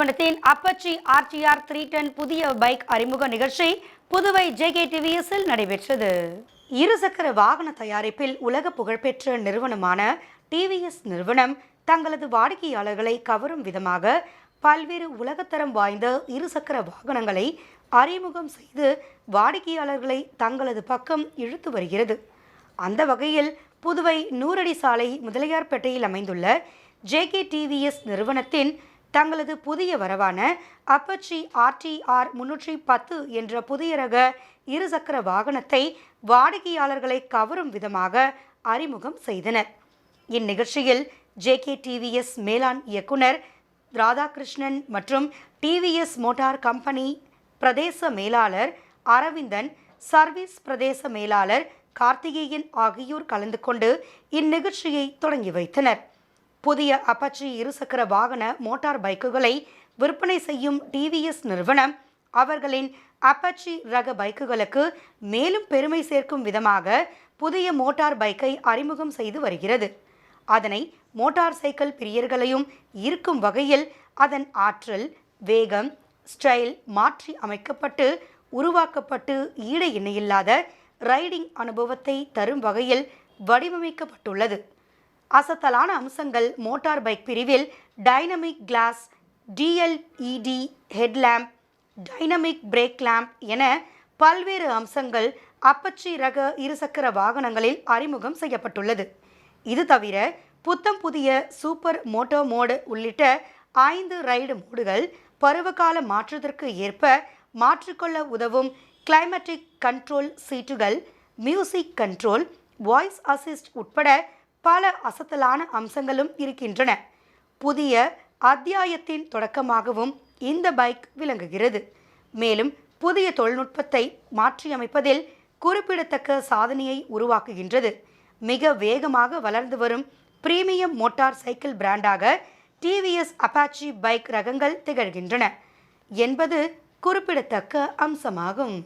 நிறுவனத்தின் அப்பச்சி RTR 310 புதிய bike அறிமுக நிகழ்ச்சி புதுவை JKTVS நடைபெற்றது. இருசக்கர வாகன தயாரிப்பில் உலக புகழ்பெற்ற நிறுவனமான TVS நிறுவனம் தங்களது வாடிக்கையாளர்களை கவரும் விதமாக பல்வேறு உலகத்தரம் வாய்ந்த இருசக்கர வாகனங்களை அறிமுகம் செய்து வாடிக்கையாளர்களை தங்களது பக்கம் இழுத்து வருகிறது. அந்த வகையில் புதுவை 100 அடி சாலை முதலியார்பேட்டையில் அமைந்துள்ள JKTVS நிறுவனத்தின் தங்களது புதிய வரவான அப்பச்சி RTR 310 என்ற புதிய ரக இருசக்கர வாகனத்தை வாடிக்கையாளர்களை கவரும் விதமாக அறிமுகம் செய்தனர். இந்நிகழ்ச்சியில் JKTVS மேலாண் இயக்குனர் ராதாகிருஷ்ணன் மற்றும் TVS மோட்டார் கம்பெனி பிரதேச மேலாளர் அரவிந்தன், சர்வீஸ் பிரதேச மேலாளர் கார்த்திகேயன் ஆகியோர் கலந்து கொண்டு இந்நிகழ்ச்சியை தொடங்கி வைத்தனர். புதிய அப்பச்சி இருசக்கர வாகன மோட்டார் பைக்குகளை விற்பனை செய்யும் TVS நிறுவனம் அவர்களின் அப்பச்சி ரக பைக்குகளுக்கு மேலும் பெருமை சேர்க்கும் விதமாக புதிய மோட்டார் பைக்கை அறிமுகம் செய்து வருகிறது. அதனை மோட்டார் சைக்கிள் பிரியர்களையும் இருக்கும் வகையில் அதன் ஆற்றல், வேகம், ஸ்டைல் மாற்றி அமைக்கப்பட்டு உருவாக்கப்பட்டு ஈடு இணையில்லாத ரைடிங் அனுபவத்தை தரும் வகையில் வடிவமைக்கப்பட்டுள்ளது. அசத்தலான அம்சங்கள் மோட்டார் பைக் பிரிவில் dynamic class, DLED headlamp, dynamic brake lamp என பல்வேறு அம்சங்கள் அப்பச்சி ரக இருசக்கர வாகனங்களில் அறிமுகம் செய்யப்பட்டுள்ளது. இது தவிர புத்தம் புதிய சூப்பர் மோட்டோ மோடு உள்ளிட்ட 5 ரைடு மோடுகள், பருவகால மாற்றத்திற்கு ஏற்ப மாற்றிக்கொள்ள உதவும் கிளைமேட்டிக் கண்ட்ரோல் சீட்டுகள், மியூசிக் கண்ட்ரோல், வாய்ஸ் அசிஸ்ட் உட்பட பல அசத்தலான அம்சங்களும் இருக்கின்றன. புதிய அத்தியாயத்தின் தொடக்கமாகவும் இந்த பைக் விளங்குகிறது. மேலும் புதிய தொழில்நுட்பத்தை மாற்றியமைப்பதில் குறிப்பிடத்தக்க சாதனையை உருவாக்குகின்றது. மிக வேகமாக வளர்ந்து வரும் பிரீமியம் மோட்டார் சைக்கிள் பிராண்டாக TVS அப்பாச்சி பைக் ரகங்கள் திகழ்கின்றன என்பது குறிப்பிடத்தக்க அம்சமாகும்.